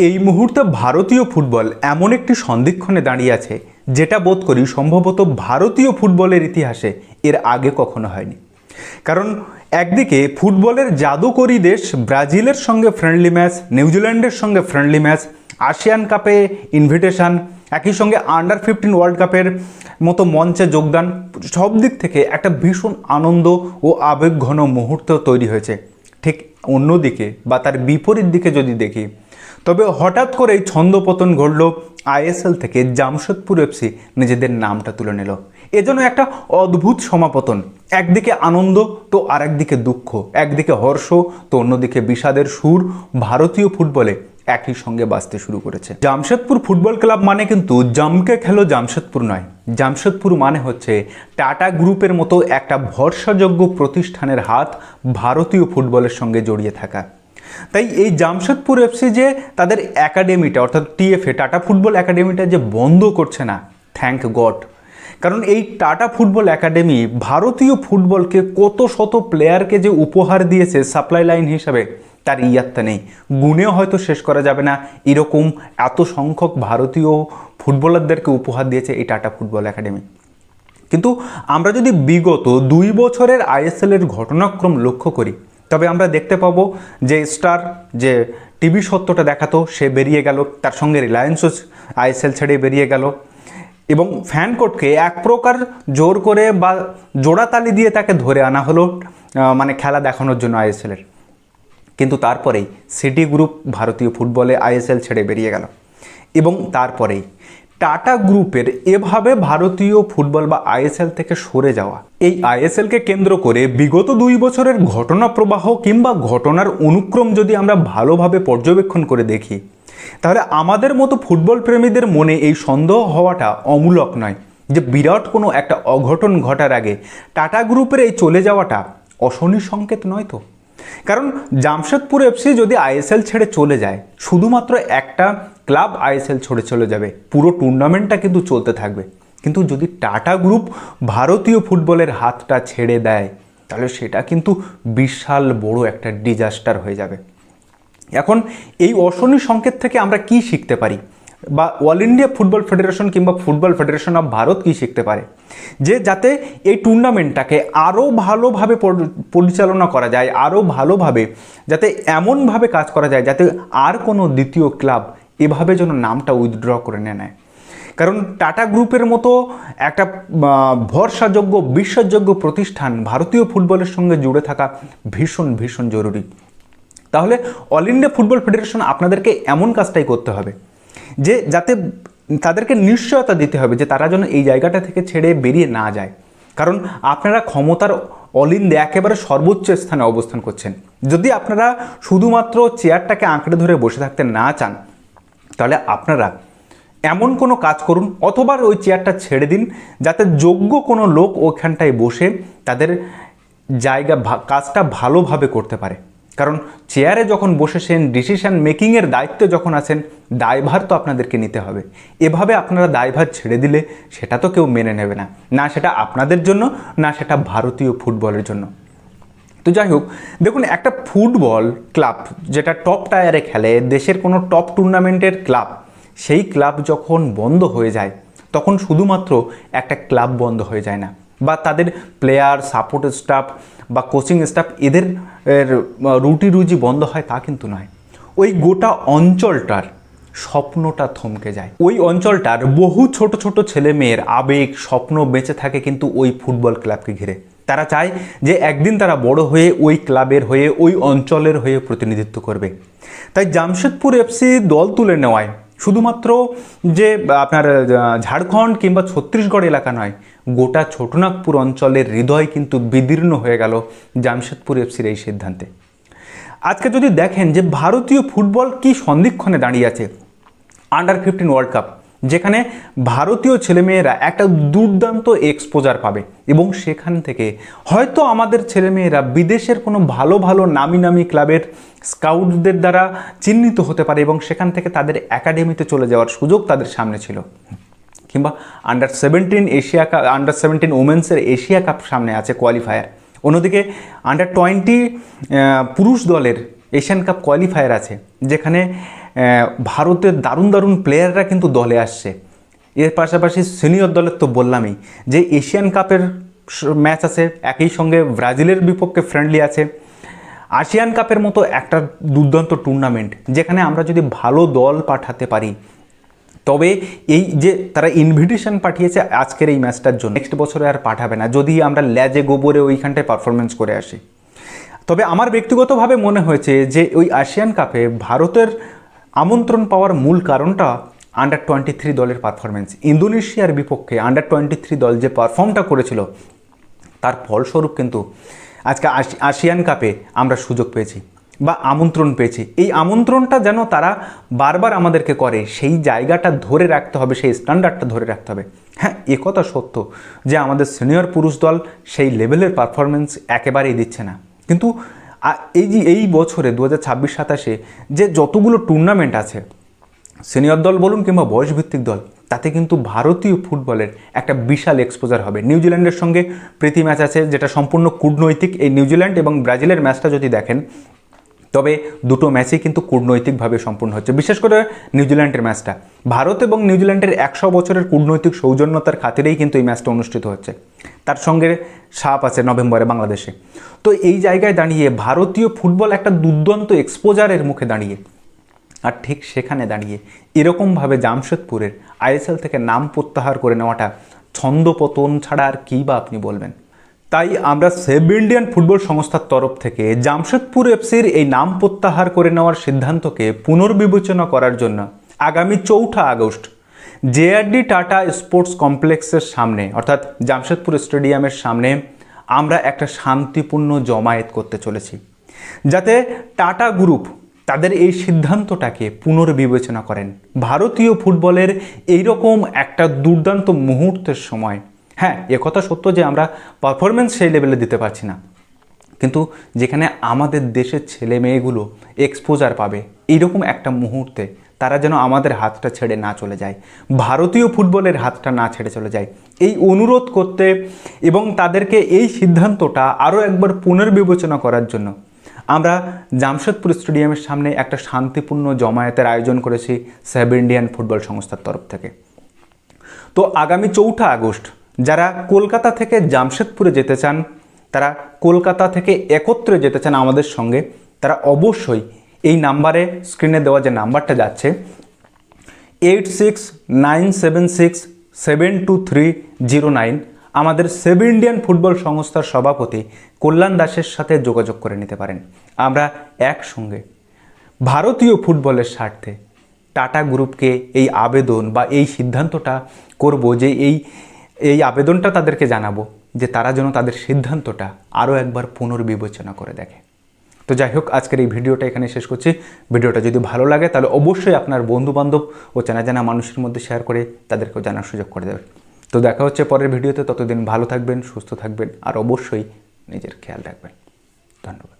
এই মুহূর্তে ভারতীয় ফুটবল এমন একটি সন্ধিক্ষণে দাঁড়িয়ে আছে যেটা বোধ করি সম্ভবত ভারতীয় ফুটবলের ইতিহাসে এর আগে কখনো হয়নি। কারণ একদিকে ফুটবলের জাদুকরী দেশ ব্রাজিলের সঙ্গে ফ্রেন্ডলি ম্যাচ, নিউজিল্যান্ডের সঙ্গে ফ্রেন্ডলি ম্যাচ, আসিয়ান কাপে ইনভিটেশন, একই সঙ্গে আন্ডার-15 ওয়ার্ল্ড কাপের মতো মঞ্চে যোগদান, সব দিক থেকে একটা ভীষণ আনন্দ ও আবেগঘন মুহূর্ত তৈরি হয়েছে। ঠিক অন্যদিকে বা তার বিপরীত দিকে যদি দেখি, তবে হঠাৎ করেই ছন্দপতন ঘটল, আইএসএল থেকে জামশেদপুর এফসি নিজেদের নামটা তুলে নিল। এজন্য একটা অদ্ভুত সমাপতন, একদিকে আনন্দ তো আর একদিকে দুঃখ, একদিকে হর্ষ তো অন্যদিকে বিষাদের সুর ভারতীয় ফুটবলে একই সঙ্গে বাজতে শুরু করেছে। জামশেদপুর ফুটবল ক্লাব মানে কিন্তু জমকে খেলো জামশেদপুর নয়, জামশেদপুর মানে হচ্ছে টাটা গ্রুপের মতো একটা ভরসাযোগ্য প্রতিষ্ঠানের হাত ভারতীয় ফুটবলের সঙ্গে জড়িয়ে থাকা। তাই এই জামশেদপুর এফসি যে তাদের একাডেমিটা অর্থাৎ টিএফএ টাটা ফুটবল একাডেমিটা যে বন্ধ করছে না, থ্যাঙ্ক গড। কারণ এই টাটা ফুটবল একাডেমি ভারতীয় ফুটবলকে কত শত প্লেয়ারকে যে উপহার দিয়েছে সাপ্লাই লাইন হিসাবে, তার ইয়াত্তা নেই, গুণেও হয়তো শেষ করা যাবে না। এরকম এত সংখ্যক ভারতীয় ফুটবলারদেরকে উপহার দিয়েছে এই টাটা ফুটবল একাডেমি। কিন্তু আমরা যদি বিগত 2 বছরের আইএসএলের ঘটনাক্রম লক্ষ্য করি, তবে আমরা দেখতে পাবো যে স্টার যে টিভি সত্যটা দেখাতো সে বেরিয়ে গেল, তার সঙ্গে রিলায়েন্সও আইএসএল ছেড়ে বেরিয়ে গেল, এবং ফ্যান কোর্টকে এক প্রকার জোর করে বা জোড়াতালি দিয়ে তাকে ধরে আনা হলো মানে খেলা দেখানোর জন্য আইএসএলের। কিন্তু তারপরেই সিটি গ্রুপ ভারতীয় ফুটবলে আইএসএল ছেড়ে বেরিয়ে গেল, এবং তারপরেই টাটা গ্রুপের এভাবে ভারতীয় ফুটবল বা আইএসএল থেকে সরে যাওয়া, এই আইএসএলকে কেন্দ্র করে বিগত 2 বছরের ঘটনা প্রবাহ কিংবা ঘটনার অনুক্রম যদি আমরা ভালোভাবে পর্যবেক্ষণ করে দেখি, তাহলে আমাদের মতো ফুটবল প্রেমীদের মনে এই সন্দেহ হওয়াটা অমূলক নয় যে বিরাট কোনো একটা অঘটন ঘটার আগে টাটা গ্রুপের এই চলে যাওয়াটা অশনি সংকেত নয় তো। কারণ জামশেদপুর এফসি যদি আইএসএল ছেড়ে চলে যায়, শুধুমাত্র একটা ক্লাব আইএসএল ছেড়ে চলে যাবে, পুরো টুর্নামেন্টটা কিন্তু চলতে থাকবে। কিন্তু যদি টাটা গ্রুপ ভারতীয় ফুটবলের হাতটা ছেড়ে দেয়, তাহলে সেটা কিন্তু বিশাল বড় একটা ডিজাস্টার হয়ে যাবে। এখন এই অশনি সংকেত থেকে আমরা কি শিখতে পারি, বা অল ইন্ডিয়া ফুটবল ফেডারেশন কিংবা ফুটবল ফেডারেশন অফ ভারত কি শিখতে পারে, যে যাতে এই টুর্নামেন্টটাকে আরও ভালোভাবে পরিচালনা করা যায়, আরও ভালোভাবে যাতে এমনভাবে কাজ করা যায় যাতে আর কোনো দ্বিতীয় ক্লাব এভাবে যেন নামটা উইথড্র করে নেয়। কারণ টাটা গ্রুপের মতো একটা ভরসাযোগ্য বিশ্বাসযোগ্য প্রতিষ্ঠান ভারতীয় ফুটবলের সঙ্গে জুড়ে থাকা ভীষণ ভীষণ জরুরি। তাহলে অল ইন্ডিয়া ফুটবল ফেডারেশন আপনাদেরকে এমন কাজটাই করতে হবে যে যাতে তাদেরকে নিশ্চয়তা দিতে হবে যে তারা যেন এই জায়গাটা থেকে ছেড়ে বেরিয়ে না যায়। কারণ আপনারা ক্ষমতার অল ইন্ডিয়া একেবারে সর্বোচ্চ স্থানে অবস্থান করছেন। যদি আপনারা শুধুমাত্র চেয়ারটাকে আঁকড়ে ধরে বসে থাকতে না চান, তাহলে আপনারা এমন কোনো কাজ করুন, অথবা ওই চেয়ারটা ছেড়ে দিন যাতে যোগ্য কোনো লোক ওখানটায় বসে তাদের কাজটা ভালোভাবে করতে পারে। কারণ চেয়ারে যখন বসেছেন, ডিসিশন মেকিংয়ের দায়িত্বে যখন আছেন, দায়ভার তো আপনাদেরকে নিতে হবে। এভাবে আপনারা দায়ভার ছেড়ে দিলে সেটা তো কেউ মেনে নেবে না, না সেটা আপনাদের জন্য, না সেটা ভারতীয় ফুটবলের জন্য। তো যাই হোক, দেখুন, একটা ফুটবল ক্লাব যেটা টপ টায়ারে খেলে, দেশের কোনো টপ টুর্নামেন্টের ক্লাব, সেই ক্লাব যখন বন্ধ হয়ে যায়, তখন শুধুমাত্র একটা ক্লাব বন্ধ হয়ে যায় না, বা তাদের প্লেয়ার, সাপোর্ট স্টাফ বা কোচিং স্টাফ এদের রুটি রুজি বন্ধ হয় তা কিন্তু নয়। ওই গোটা অঞ্চলটার স্বপ্নটা থমকে যায়। ওই অঞ্চলটার বহু ছোট ছোট ছেলে মেয়ের আবেগ, স্বপ্ন বেঁচে থাকে কিন্তু ওই ফুটবল ক্লাবকে ঘিরে। তারা চায় যে একদিন তারা বড় হয়ে ওই ক্লাবের হয়ে, ওই অঞ্চলের হয়ে প্রতিনিধিত্ব করবে। তাই জামশেদপুর এফসি দল তুলে নেওয়ায় শুধুমাত্র যে আপনার ঝাড়খণ্ড কিংবা ছত্তিশগড় এলাকা নয়, গোটা ছোটনাগপুর অঞ্চলের হৃদয় কিন্তু বিদীর্ণ হয়ে গেল জামশেদপুর এফসির এই সিদ্ধান্তে। আজকে যদি দেখেন যে ভারতীয় ফুটবল কি সন্ধিক্ষণে দাঁড়িয়ে আছে, আন্ডার-15 ওয়ার্ল্ড কাপ, যেখানে ভারতীয় ছেলেমেয়েরা একটা দুর্দান্ত এক্সপোজার পাবে, এবং সেখান থেকে হয়তো আমাদের ছেলেমেয়েরা বিদেশের কোনো ভালো ভালো নামি নামি ক্লাবের স্কাউটদের দ্বারা চিহ্নিত হতে পারে, এবং সেখান থেকে তাদের একাডেমিতে চলে যাওয়ার সুযোগ তাদের সামনে ছিল। কিংবা আন্ডার-17 এশিয়া কাপ, আন্ডার-17 ওমেন্সের এশিয়া কাপ সামনে আছে কোয়ালিফায়ার, অন্যদিকে আন্ডার-20 পুরুষ দলের এশিয়ান কাপ কোয়ালিফায়ার আছে, যেখানে ভারতের দারুণ দারুণ প্লেয়াররা কিন্তু দলে আসছে। এর পাশাপাশি সিনিয়র দলের তো বললামই যে এশিয়ান কাপের ম্যাচ আছে, একই সঙ্গে ব্রাজিলের বিপক্ষে ফ্রেন্ডলি আছে, আসিয়ান কাপের মতো একটা দুর্দান্ত টুর্নামেন্ট যেখানে আমরা যদি ভালো দল পাঠাতে পারি, তবে এই যে তারা ইনভিটেশন পাঠিয়েছে আজকের এই ম্যাচটার জন্য, নেক্সট বছরে আর পাঠাবে না যদি আমরা ল্যাজে গোবরে ওইখানটায় পারফরমেন্স করে আসি। তবে আমার ব্যক্তিগতভাবে মনে হয়েছে যে ওই আসিয়ান কাপে ভারতের আমন্ত্রণ পাওয়ার মূল কারণটা আন্ডার-23 দলের পারফরমেন্স। ইন্দোনেশিয়ার বিপক্ষে আন্ডার-23 দল যে পারফর্মটা করেছিল তার ফলস্বরূপ কিন্তু আজকে আসিয়ান কাপে আমরা সুযোগ পেয়েছি বা আমন্ত্রণ পেয়েছি। এই আমন্ত্রণটা যেন তারা বারবার আমাদেরকে করে, সেই জায়গাটা ধরে রাখতে হবে, সেই স্ট্যান্ডার্ডটা ধরে রাখতে হবে। হ্যাঁ, একথা সত্য যে আমাদের সিনিয়র পুরুষ দল সেই লেভেলের পারফরমেন্স একেবারেই দিচ্ছে না, কিন্তু এই বছরে 2026-27 যে যতগুলো টুর্নামেন্ট আছে, সিনিয়র দল বলুন কিংবা বয়সভিত্তিক দল, তাতে কিন্তু ভারতীয় ফুটবলের একটা বিশাল এক্সপোজার হবে। নিউজিল্যান্ডের সঙ্গে প্রীতি ম্যাচ আছে যেটা সম্পূর্ণ কূটনৈতিক। এই নিউজিল্যান্ড এবং ব্রাজিলের ম্যাচটা যদি দেখেন তবে দুটো ম্যাচই কিন্তু কূটনৈতিকভাবে সম্পূর্ণ হচ্ছে। বিশেষ করে নিউজিল্যান্ডের ম্যাচটা ভারত এবং নিউজিল্যান্ডের 100 বছরের কূটনৈতিক সৌজন্যতার খাতিরেই কিন্তু এই ম্যাচটা অনুষ্ঠিত হচ্ছে। তার সঙ্গে সাপ আছে নভেম্বরে বাংলাদেশে। তো এই জায়গায় দাঁড়িয়ে ভারতীয় ফুটবল একটা দুর্দান্ত এক্সপোজারের মুখে দাঁড়িয়ে, আর ঠিক সেখানে দাঁড়িয়ে এরকমভাবে জামশেদপুরের আইএসএল থেকে নাম প্রত্যাহার করে নেওয়াটা ছন্দপতন ছাড়া আর কী বা আপনি বলবেন। তাই আমরা সেভ ইন্ডিয়ান ফুটবল সংস্থার তরফ থেকে জামশেদপুর এফসির এই নাম প্রত্যাহার করে নেওয়ার সিদ্ধান্তকে পুনর্বিবেচনা করার জন্য আগামী 4 আগস্ট জেআরডি টাটা স্পোর্টস কমপ্লেক্সের সামনে অর্থাৎ জামশেদপুর স্টেডিয়ামের সামনে আমরা একটা শান্তিপূর্ণ জমায়েত করতে চলেছি, যাতে টাটা গ্রুপ তাদের এই সিদ্ধান্তটাকে পুনর্বিবেচনা করেন। ভারতীয় ফুটবলের এইরকম একটা দুর্দান্ত মুহূর্তের সময়, হ্যাঁ একথা সত্য যে আমরা পারফরমেন্স সেই লেভেলে দিতে পারছি না, কিন্তু যেখানে আমাদের দেশের ছেলে মেয়েগুলো এক্সপোজার পাবে এইরকম একটা মুহূর্তে তারা যেন আমাদের হাতটা ছেড়ে না চলে যায়, ভারতীয় ফুটবলের হাতটা না ছেড়ে চলে যায়, এই অনুরোধ করতে এবং তাদেরকে এই সিদ্ধান্তটা আরও একবার পুনর্বিবেচনা করার জন্য আমরা জামশেদপুর স্টেডিয়ামের সামনে একটা শান্তিপূর্ণ জমায়েতের আয়োজন করেছি সেভ ইন্ডিয়ান ফুটবল সংস্থার তরফ থেকে। তো আগামী 4 আগস্ট যারা কলকাতা থেকে জামশেদপুরে যেতে চান, তারা কলকাতা থেকে একত্রে যেতে চান আমাদের সঙ্গে, তারা অবশ্যই এই নাম্বারে, স্ক্রিনে দেওয়া যে নাম্বারটা যাচ্ছে 8697672309, আমাদের সেভ ইন্ডিয়ান ফুটবল সংস্থার সভাপতি কল্যাণ দাসের সাথে যোগাযোগ করে নিতে পারেন। আমরা একসঙ্গে ভারতীয় ফুটবলের স্বার্থে টাটা গ্রুপকে এই আবেদন বা এই সিদ্ধান্তটা করব, যে এই আবেদনটা তাদেরকে জানাবো যে তারা যেন তাদের সিদ্ধান্তটা আরও একবার পুনর্বিবেচনা করে দেখে। তো যাই হোক, আজকের এই ভিডিওটা এখানে শেষ করছি। ভিডিওটা যদি ভালো লাগে তাহলে অবশ্যই আপনার বন্ধুবান্ধব ও চেনা জানা মানুষের মধ্যে শেয়ার করে তাদেরকেও জানার সুযোগ করে দেবেন। তো দেখা হচ্ছে পরের ভিডিওতে, ততদিন ভালো থাকবেন, সুস্থ থাকবেন আর অবশ্যই নিজের খেয়াল রাখবেন। ধন্যবাদ।